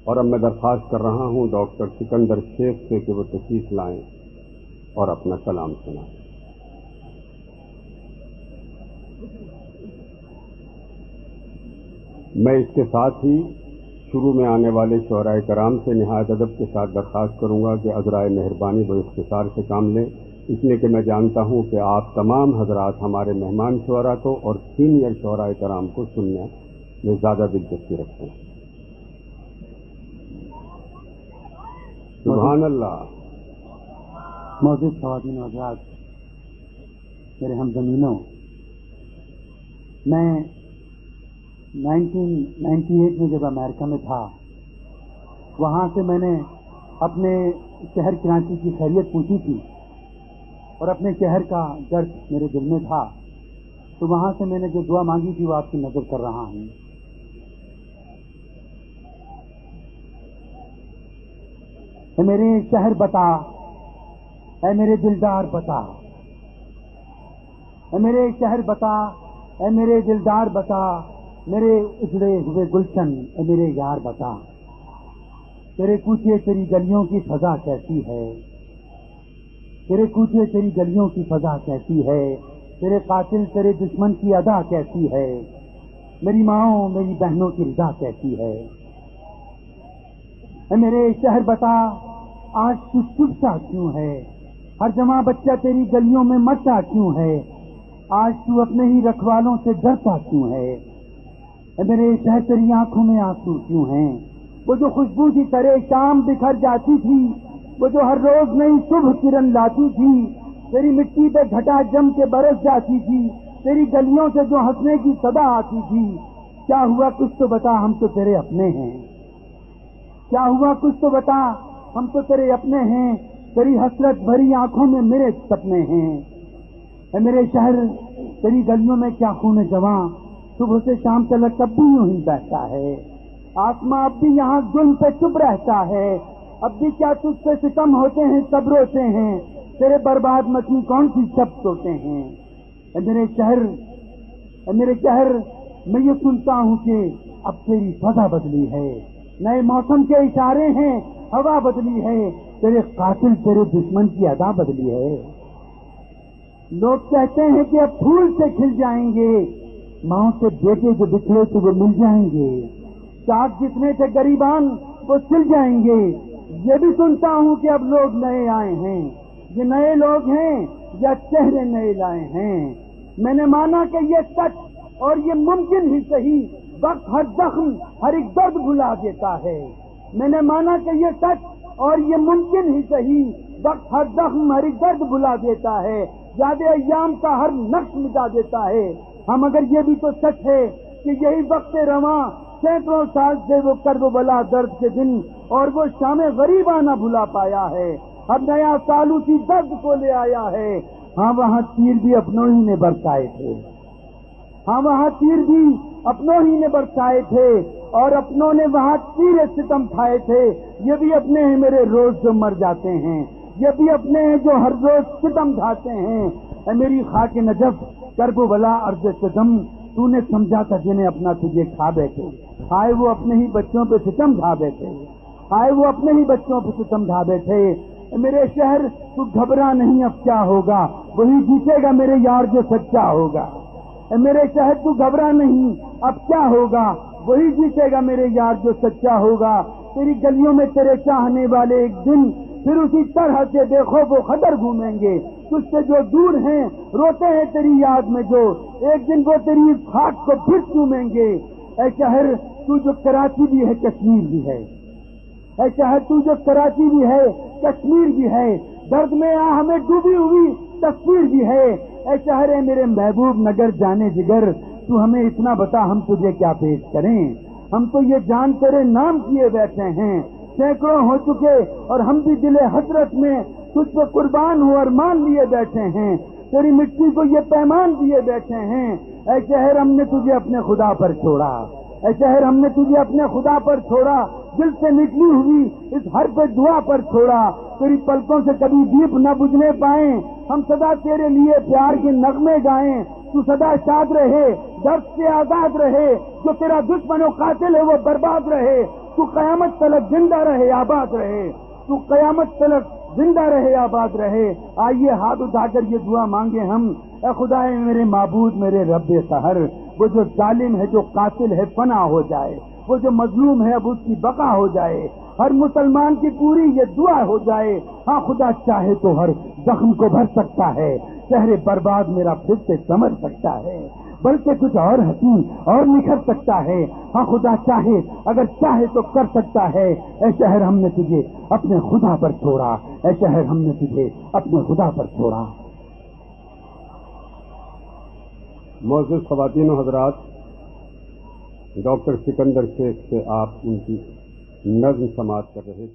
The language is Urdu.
اور اب میں درخواست کر رہا ہوں ڈاکٹر سکندر شیخ سے کہ وہ تشریف لائیں اور اپنا کلام سنائیں۔ میں اس کے ساتھ ہی شروع میں آنے والے شعراء کرام سے نہایت ادب کے ساتھ درخواست کروں گا کہ عذرائے مہربانی وہ اختصار سے کام لیں، اس لیے کہ میں جانتا ہوں کہ آپ تمام حضرات ہمارے مہمان شعراء کو اور سینئر شعراء کرام کو سننے میں زیادہ دلچسپی رکھتے ہیں۔ سبحان اللہ۔ موجود خواتین و حضرات، میرے ہم زمینوں، میں 1998 میں جب امریکہ میں تھا، وہاں سے میں نے اپنے شہر کراچی کی خیریت پوچھی تھی اور اپنے شہر کا درد میرے دل میں تھا، تو وہاں سے میں نے جو دعا مانگی تھی وہ آپ کی نظر کر رہا ہوں۔ اے میرے شہر بتا، اے میرے دلدار بتا، اے میرے شہر بتا، اے میرے دلدار بتا، میرے اجڑے ہوئے گلشن، اے میرے یار بتا، تیرے کوچے تیری گلیوں کی فضا کیسی ہے، تیرے کوچے تیری گلیوں کی فضا کیسی ہے، تیرے قاتل تیرے دشمن کی ادا کیسی ہے، میری ماؤں میری بہنوں کی رضا کیسی ہے۔ اے میرے شہر بتا، آج تو چپ سا کیوں ہے، ہر جوان بچہ تیری گلیوں میں مرتا کیوں ہے، آج تو اپنے ہی رکھوالوں سے ڈرتا کیوں ہے۔ اے میرے شہر تیری آنکھوں میں آنسو کیوں ہیں، وہ جو خوشبو کی طرح شام بکھر جاتی تھی، وہ جو ہر روز نئی صبح کرن لاتی تھی، تیری مٹی پہ گھٹا جم کے برس جاتی تھی، تیری گلیوں سے جو ہنسنے کی صدا آتی تھی، کیا ہوا کچھ تو بتا، ہم تو تیرے اپنے ہیں، کیا ہوا کچھ تو بتا، ہم تو تیرے اپنے ہیں، تیری حسرت بھری آنکھوں میں میرے سپنے ہیں۔ اے میرے شہر تیری گلیوں میں کیا خون جواں، صبح سے شام تلک اب بھی یوں ہی بہتا ہے، آسماں اب بھی یہاں ظلم پہ چپ رہتا ہے، اب بھی کیا تجھ پہ ستم ہوتے ہیں سب روتے ہیں، تیرے برباد مچی کون سی شب سوتے ہیں۔ اے میرے شہر، اے میرے شہر، میں یہ سنتا ہوں کہ اب تیری فضا بدلی ہے، نئے موسم کے اشارے ہیں، ہوا بدلی ہے، تیرے قاتل تیرے دشمن کی ادا بدلی ہے۔ لوگ کہتے ہیں کہ اب پھول سے کھل جائیں گے، ماں سے بیٹے جو بچھڑے تو وہ مل جائیں گے، چاک جتنے تھے گریبان وہ سل جائیں گے۔ یہ بھی سنتا ہوں کہ اب لوگ نئے آئے ہیں، یہ نئے لوگ ہیں یا چہرے نئے لائے ہیں۔ میں نے مانا کہ یہ سچ اور یہ ممکن ہی صحیح، وقت ہر زخم ہر ایک درد بھلا دیتا ہے۔ میں نے مانا کہ یہ سچ اور یہ ممکن ہی صحیح، وقت ہر زخم ہر ایک درد بھلا دیتا ہے، یاد ایام کا ہر نقش مٹا دیتا ہے۔ ہم اگر یہ بھی تو سچ ہے کہ یہی وقت رواں سینکڑوں سال سے وہ کرب و بلا درد کے دن اور وہ شام غریبانہ بھلا پایا ہے، اب نیا سال اسی درد کو لے آیا ہے۔ ہاں وہاں تیر بھی اپنوں ہی نے برسائے تھے، ہاں وہاں تیر بھی اپنوں ہی نے برسائے تھے، اور اپنوں نے وہاں تیر ستم کھائے تھے۔ یہ بھی اپنے ہیں میرے روز جو مر جاتے ہیں، یہ بھی اپنے ہیں جو ہر روز ستم ڈھاتے ہیں۔ اے میری خاک نجف کرب و بلا عرض ستم، تو نے سمجھا تھا جنہیں اپنا تجھے کھا بیٹھے، ہائے وہ اپنے ہی بچوں پہ ستم ڈھا بیٹھے، ہائے وہ اپنے ہی بچوں پہ ستم ڈھا بیٹھے۔ اے میرے شہر تو گھبرا نہیں، اب کیا ہوگا، وہی جیتے گا میرے یار جو سچا ہوگا۔ اے میرے شہر تو گھبرا نہیں، اب کیا ہوگا، وہی جیتے گا میرے یار جو سچا ہوگا۔ تیری گلیوں میں تیرے چاہنے والے ایک دن پھر اسی طرح سے بے خوف و خطر گھومیں گے، تجھ سے جو دور ہیں روتے ہیں تیری یاد میں جو، ایک دن وہ تیری اس خاک کو پھر چومیں گے۔ اے شہر تو جو کراچی بھی ہے کشمیر بھی ہے، اے شہر تو جو کراچی بھی ہے کشمیر بھی ہے، درد میں ہمیں ڈوبی ہوئی تصویر بھی ہے۔ اے شہر اے میرے محبوب نگر جانے جگر، تو ہمیں اتنا بتا ہم تجھے کیا پیش کریں، ہم تو یہ جان تیرے نام کیے بیٹھے ہیں، سینکڑوں ہو چکے اور ہم بھی دل حسرت میں تجھ پہ قربان ہو اور مان لیے بیٹھے ہیں، تیری مٹی کو یہ پیمان دیے بیٹھے ہیں۔ اے شہر ہم نے تجھے اپنے خدا پر چھوڑا، اے شہر ہم نے تجھے اپنے خدا پر چھوڑا، دل سے نکلی ہوئی اس ہر پہ دعا پر چھوڑا، تیری پلکوں سے کبھی دیپ نہ بجھنے پائیں، ہم سدا تیرے لیے پیار کے نغمے گائیں، تو سدا شاد رہے، درد سے آزاد رہے، جو تیرا دشمن و قاتل ہے وہ برباد رہے، تو قیامت تلک زندہ رہے آباد رہے، تو قیامت تلک زندہ رہے آباد رہے۔ آئیے ہاتھ اٹھا کر یہ دعا مانگے ہم، اے خدا میرے معبود میرے رب قہر، وہ جو ظالم ہے جو قاتل ہے فنا ہو جائے، وہ جو مظلوم ہے اب اس کی بقا ہو جائے، ہر مسلمان کی پوری یہ دعا ہو جائے۔ ہاں خدا چاہے تو ہر زخم کو بھر سکتا ہے، چہرے برباد میرا پھر سے سمجھ سکتا ہے، بلکہ کچھ اور حسین اور نکھر سکتا ہے۔ ہاں خدا چاہے، اگر چاہے تو کر سکتا ہے۔ اے شہر ہم نے تجھے اپنے خدا پر چھوڑا، اے شہر ہم نے تجھے اپنے خدا پر چھوڑا۔ معزز خواتین و حضرات، ڈاکٹر سکندر شیخ سے آپ ان کی نظم سماعت کر رہے تھے۔